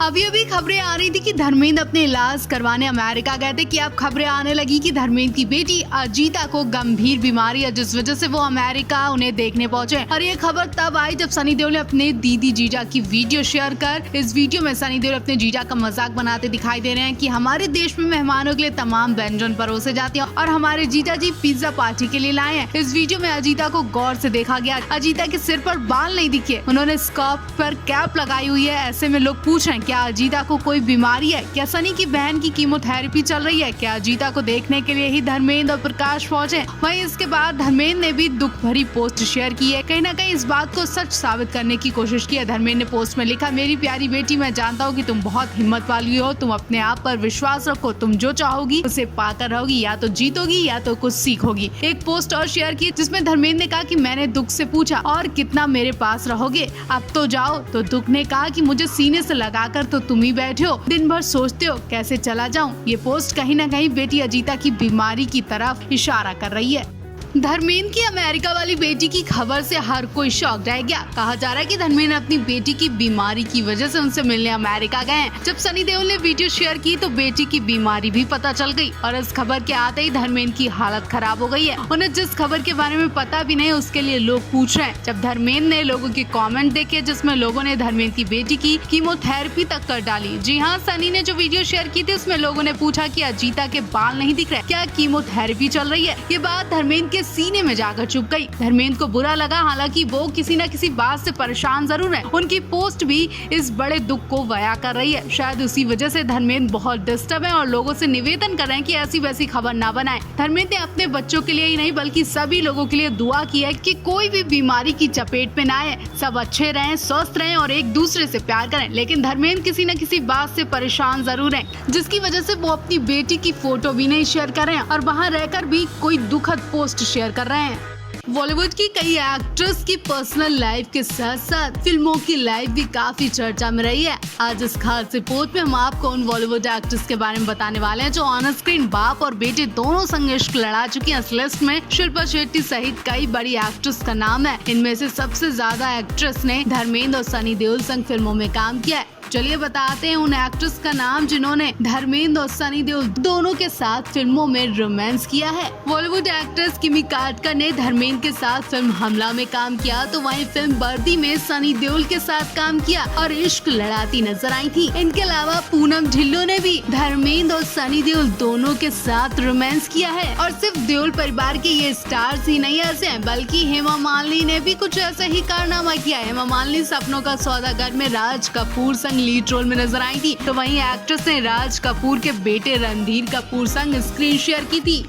अभी अभी खबरें आ रही थी कि धर्मेंद्र अपने इलाज करवाने अमेरिका गए थे कि अब खबरें आने लगी कि धर्मेंद्र की बेटी अजीता को गंभीर बीमारी है, जिस वजह से वो अमेरिका उन्हें देखने पहुंचे। और ये खबर तब आई जब सनी देओल ने अपने दीदी जीजा की वीडियो शेयर कर इस वीडियो में सनी देओल अपने जीजा का मजाक बनाते दिखाई दे रहे हैं कि हमारे देश में मेहमानों के लिए तमाम व्यंजन परोसे जाते हैं और हमारे जीजा जी पिज्जा पार्टी के लिए लाए हैं। इस वीडियो में अजीता को गौर से देखा गया। अजीता के सिर पर बाल नहीं दिखे, उन्होंने स्कार्फ पर कैप लगाई हुई है। ऐसे में लोग पूछ रहे हैं क्या अजीता को कोई बीमारी है, क्या सनी की बहन की कीमोथेरेपी चल रही है, क्या अजीता को देखने के लिए ही धर्मेंद्र और प्रकाश पहुंचे। वहीं इसके बाद धर्मेंद्र ने भी दुख भरी पोस्ट शेयर की है, कहीं न कहीं इस बात को सच साबित करने की कोशिश की है। धर्मेंद्र ने पोस्ट में लिखा, मेरी प्यारी बेटी, मैं जानता हूँ कि तुम बहुत हिम्मत वाली हो, तुम अपने आप पर विश्वास रखो, तुम जो चाहोगी उसे पाकर रहोगी, या तो जीतोगी या तो कुछ सीखोगी। एक पोस्ट और शेयर की जिसमें धर्मेंद्र ने कहा कि मैंने दुख से पूछा और कितना मेरे पास रहोगे, अब तो जाओ। तो दुख ने कहा कि मुझे सीने से लगाकर तो तुम ही बैठे हो, दिन भर सोचते हो कैसे चला जाऊं। ये पोस्ट कहीं न कहीं बेटी अजीता की बीमारी की तरफ इशारा कर रही है। धर्मेंद्र की अमेरिका वाली बेटी की खबर से हर कोई शॉक रह गया। कहा जा रहा है कि धर्मेंद्र अपनी बेटी की बीमारी की वजह से उनसे मिलने अमेरिका गए हैं। जब सनी देओल ने वीडियो शेयर की तो बेटी की बीमारी भी पता चल गई और इस खबर के आते ही धर्मेंद्र की हालत खराब हो गई है। उन्हें जिस खबर के बारे में पता भी नहीं उसके लिए लोग पूछ रहे हैं। जब धर्मेंद्र ने लोगों के कॉमेंट देखे जिसमें लोगों ने धर्मेंद्र की बेटी की कीमोथेरेपी तक कर डाली। जी हाँ, सनी ने जो वीडियो शेयर की थी उसमें लोगों ने पूछा कि अजीता के बाल नहीं दिख रहे, क्या कीमोथेरेपी चल रही है। ये बात धर्मेंद्र के सीने में जाकर चुप गई। धर्मेंद्र को बुरा लगा, हालांकि वो किसी न किसी बात से परेशान जरूर है। उनकी पोस्ट भी इस बड़े दुख को बयां कर रही है। शायद उसी वजह से धर्मेंद्र बहुत डिस्टर्ब है और लोगों से निवेदन कर रहे हैं कि ऐसी वैसी खबर ना बनाएं। धर्मेंद्र ने अपने बच्चों के लिए ही नहीं बल्कि सभी लोगों के लिए दुआ की है कि कोई भी बीमारी की चपेट में ना आए, सब अच्छे रहें, स्वस्थ रहें और एक दूसरे से प्यार करें। लेकिन धर्मेंद्र किसी न किसी बात से परेशान जरूर है, जिसकी वजह से वो अपनी बेटी की फोटो भी नहीं शेयर कर रहे हैं और वहाँ रहकर भी कोई दुखद पोस्ट शेयर कर रहे हैं। बॉलीवुड की कई एक्ट्रेस की पर्सनल लाइफ के साथ साथ फिल्मों की लाइफ भी काफी चर्चा में रही है। आज इस खास रिपोर्ट में हम आपको उन बॉलीवुड एक्ट्रेस के बारे में बताने वाले हैं जो ऑन स्क्रीन बाप और बेटे दोनों संग इश्क लड़ा चुकी हैं। इस लिस्ट में शिल्पा शेट्टी सहित कई बड़ी एक्ट्रेस का नाम है। इनमें से सबसे ज्यादा एक्ट्रेस ने धर्मेंद्र और सनी देओल संग फिल्मों में काम किया है। चलिए बताते हैं उन एक्ट्रेस का नाम जिन्होंने धर्मेंद्र और सनी देओल दोनों के साथ फिल्मों में रोमांस किया है। बॉलीवुड एक्ट्रेस किमी काटकर ने धर्मेंद्र के साथ फिल्म हमला में काम किया, तो वहीं फिल्म बर्दी में सनी देओल के साथ काम किया और इश्क लड़ाती नजर आई थी। इनके अलावा पूनम ढिल्लों ने भी धर्मेंद्र और सनी देओल दोनों के साथ रोमांस किया है। और सिर्फ देओल परिवार के ये स्टार्स ही नहीं ऐसे हैं, बल्कि हेमा मालिनी ने भी कुछ ऐसा ही कारनामा किया। हेमा मालिनी सपनों का सौदागर में राज कपूर संग लीड रोल में नजर आई थी, तो वहीं एक्ट्रेस ने राज कपूर के बेटे रणधीर कपूर संग स्क्रीन शेयर की थी।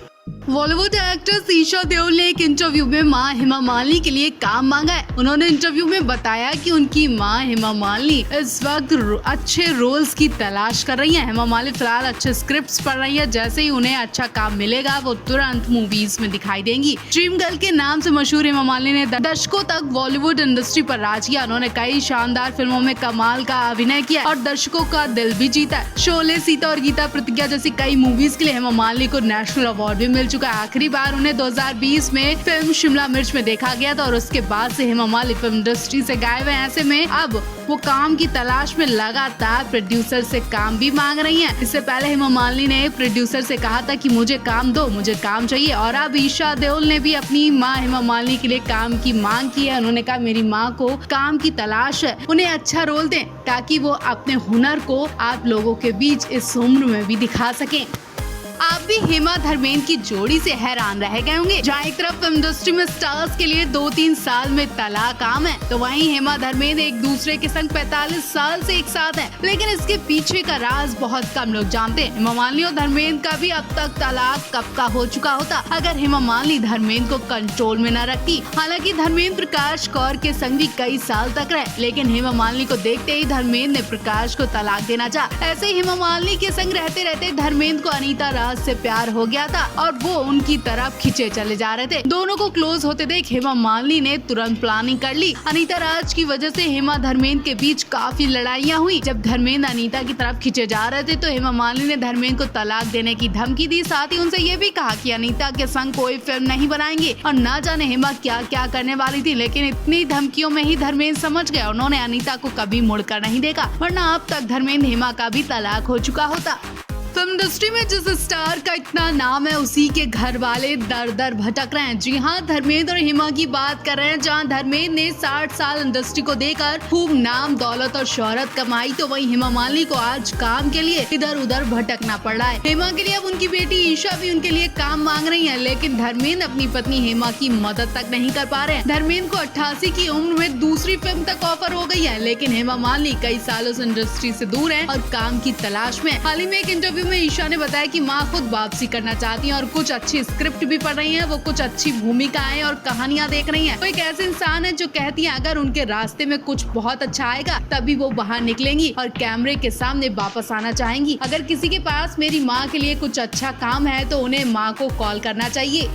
बॉलीवुड एक्ट्रेस ईशा देओल ने एक इंटरव्यू में मां हेमा मालिनी के लिए काम मांगा है। उन्होंने इंटरव्यू में बताया कि उनकी मां हेमा मालिनी इस वक्त अच्छे रोल्स की तलाश कर रही हैं। हेमा मालिनी फिलहाल अच्छे स्क्रिप्ट्स पढ़ रही है, जैसे ही उन्हें अच्छा काम मिलेगा वो तुरंत मूवीज में दिखाई देंगी। ड्रीम गर्ल के नाम से मशहूर हेमा मालिनी ने दशकों तक बॉलीवुड इंडस्ट्री पर राज किया। उन्होंने कई शानदार फिल्मों में कमाल का अभिनय किया और दर्शकों का दिल भी जीता है। शोले, सीता और गीता प्रतिज्ञा जैसी कई मूवीज के लिए हेमा मालिनी को नेशनल अवार्ड भी मिल चुका है। आखिरी बार उन्हें 2020 में फिल्म शिमला मिर्च में देखा गया था और उसके बाद से हेमा मालिनी फिल्म इंडस्ट्री से गायब है। ऐसे में अब वो काम की तलाश में लगातार प्रोड्यूसर से काम भी मांग रही हैं। इससे पहले हेमा मालिनी ने प्रोड्यूसर से कहा था कि मुझे काम दो, मुझे काम चाहिए। और अब ईशा देओल ने भी अपनी मां हेमा मालिनी के लिए काम की मांग की है। उन्होंने कहा मेरी मां को काम की तलाश है, उन्हें अच्छा रोल दें ताकि वो अपने हुनर को आप लोगों के बीच इस उम्र में भी दिखा सकें। आप भी हेमा धर्मेंद्र की जोड़ी से हैरान रह गए होंगे। जहाँ एक तरफ फिल्म इंडस्ट्री में स्टार्स के लिए 2-3 साल में तलाक आम है, तो वहीं हेमा धर्मेंद्र एक दूसरे के संग 45 साल से एक साथ हैं। लेकिन इसके पीछे का राज बहुत कम लोग जानते हैं। हेमा मालिनी और धर्मेंद्र का भी अब तक तलाक कब का हो चुका होता अगर हेमा मालिनी धर्मेंद्र को कंट्रोल में न रखती। हालांकि धर्मेंद्र प्रकाश कौर के संग भी कई साल तक रहे, लेकिन हेमा मालिनी को देखते ही धर्मेंद्र ने प्रकाश को तलाक देना चाहा। ऐसे ही हेमा मालिनी के संग रहते रहते धर्मेंद्र को अनीता अनीता से प्यार हो गया था और वो उनकी तरफ खिंचे चले जा रहे थे। दोनों को क्लोज होते देख हेमा मालिनी ने तुरंत प्लानिंग कर ली। अनीता राज की वजह से हेमा धर्मेंद्र के बीच काफी लड़ाइयाँ हुई। जब धर्मेंद्र अनीता की तरफ खिंचे जा रहे थे तो हेमा मालिनी ने धर्मेंद्र को तलाक देने की धमकी दी। साथ ही उनसे ये भी कहा कि अनीता के संग कोई फिल्म नहीं बनाएंगे। और ना जाने हेमा क्या क्या करने वाली थी, लेकिन इतनी धमकियों में ही धर्मेंद्र समझ गया। उन्होंने अनीता को कभी मुड़कर नहीं देखा, वरना अब तक धर्मेंद्र हेमा का भी तलाक हो चुका होता। फिल्म इंडस्ट्री में जिस स्टार का इतना नाम है उसी के घर वाले दर दर भटक रहे हैं। जी हाँ, धर्मेंद्र और हेमा की बात कर रहे हैं। जहाँ धर्मेंद्र ने 60 साल इंडस्ट्री को देकर खूब नाम दौलत और शोहरत कमाई, तो वहीं हेमा मालिनी को आज काम के लिए इधर उधर भटकना पड़ रहा है। हेमा के लिए अब उनकी बेटी ईशा भी उनके लिए काम मांग रही है, लेकिन धर्मेंद्र अपनी पत्नी हेमा की मदद तक नहीं कर पा रहे हैं। धर्मेंद्र को 88 की उम्र में दूसरी फिल्म तक ऑफर हो गई है, लेकिन हेमा मालिनी कई सालों से इंडस्ट्री से दूर है और काम की तलाश में। हाल ही में एक इंटरव्यू में ईशा ने बताया कि मां खुद वापसी करना चाहती हैं और कुछ अच्छी स्क्रिप्ट भी पढ़ रही हैं। वो कुछ अच्छी भूमिकाएं और कहानियां देख रही हैं। वो एक ऐसे इंसान है जो कहती है अगर उनके रास्ते में कुछ बहुत अच्छा आएगा तभी वो बाहर निकलेंगी और कैमरे के सामने वापस आना चाहेंगी। अगर किसी के पास मेरी माँ के लिए कुछ अच्छा काम है तो उन्हें माँ को कॉल करना चाहिए।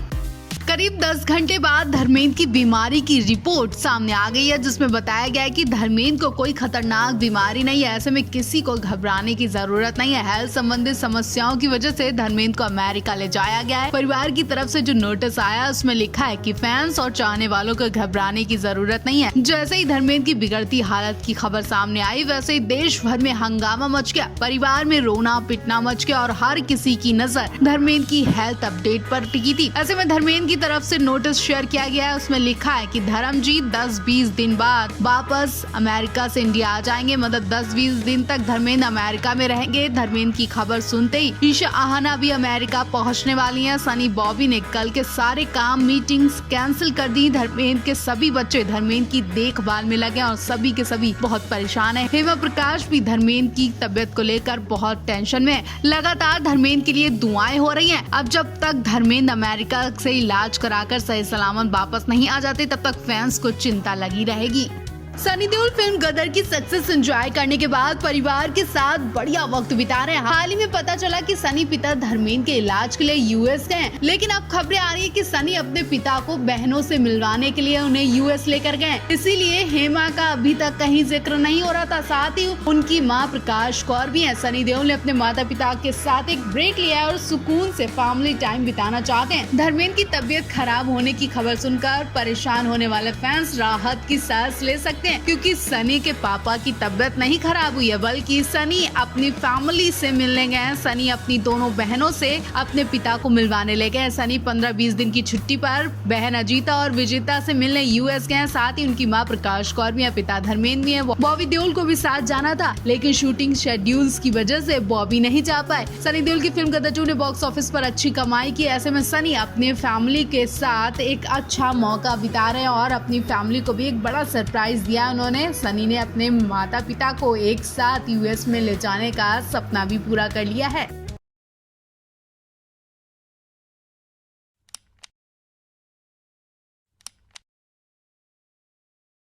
करीब 10 घंटे बाद धर्मेंद्र की बीमारी की रिपोर्ट सामने आ गई है, जिसमें बताया गया है कि धर्मेंद्र को कोई खतरनाक बीमारी नहीं है। ऐसे में किसी को घबराने की जरूरत नहीं है। हेल्थ संबंधित समस्याओं की वजह से धर्मेंद्र को अमेरिका ले जाया गया है। परिवार की तरफ से जो नोटिस आया उसमें लिखा है कि फैंस और चाहने वालों को घबराने की जरूरत नहीं है। जैसे ही धर्मेंद्र की बिगड़ती हालत की खबर सामने आई, वैसे ही देश भर में हंगामा मच गया। परिवार में रोना पिटना मच गया और हर किसी की नजर धर्मेंद्र की हेल्थ अपडेट पर टिकी थी। ऐसे में धर्मेंद्र की तरफ से नोटिस शेयर किया गया है। उसमें लिखा है कि धर्मजीत 10-20 दिन बाद वापस अमेरिका से इंडिया आ जाएंगे। मतलब 10-20 दिन तक धर्मेंद्र अमेरिका में रहेंगे। धर्मेंद्र की खबर सुनते ही ईशा आहना भी अमेरिका पहुंचने वाली हैं। सनी बॉबी ने कल के सारे काम मीटिंग्स कैंसिल कर दी। धर्मेंद्र के सभी बच्चे धर्मेंद्र की देखभाल में लगे और सभी के सभी बहुत परेशान है। हेमा प्रकाश भी धर्मेंद्र की तबियत को लेकर बहुत टेंशन में है। लगातार धर्मेंद्र के लिए दुआएं हो रही हैं। अब जब तक धर्मेंद्र अमेरिका से इलाज कराकर सही सलामत वापस नहीं आ जाते, तब तक फैंस को चिंता लगी रहेगी। सनी देओल फिल्म गदर की सक्सेस एंजॉय करने के बाद परिवार के साथ बढ़िया वक्त बिता रहे हैं। हाल ही में पता चला कि सनी पिता धर्मेंद्र के इलाज के लिए यूएस गए, लेकिन अब खबरें आ रही है कि सनी अपने पिता को बहनों से मिलवाने के लिए उन्हें यूएस लेकर गए। इसीलिए हेमा का अभी तक कहीं जिक्र नहीं हो रहा था। साथ ही उनकी मां प्रकाश कौर भी है। सनी देओल ने अपने माता पिता के साथ एक ब्रेक लिया है और सुकून से फैमिली टाइम बिताना चाहते हैं। धर्मेंद्र की तबीयत खराब होने की खबर सुनकर परेशान होने वाले फैंस राहत की सांस ले सकते हैं, क्योंकि सनी के पापा की तबीयत नहीं खराब हुई है, बल्कि सनी अपनी फैमिली से मिलने गए हैं। सनी अपनी दोनों बहनों से अपने पिता को मिलवाने ले गए। सनी 15-20 दिन की छुट्टी पर बहन अजीता और विजेता से मिलने यूएस गए। साथ ही उनकी मां प्रकाश कौर भी है, पिता धर्मेंद्र भी है। बॉबी देओल को भी साथ जाना था, लेकिन शूटिंग शेड्यूल्स की वजह से बॉबी नहीं जा पाए। सनी देओल की फिल्म गदर 2 ने बॉक्स ऑफिस पर अच्छी कमाई की। ऐसे में सनी अपने फैमिली के साथ एक अच्छा मौका बिता रहे हैं और अपनी फैमिली को भी एक बड़ा सरप्राइज दिया उन्होंने। सनी ने अपने माता पिता को एक साथ यूएस में ले जाने का सपना भी पूरा कर लिया है।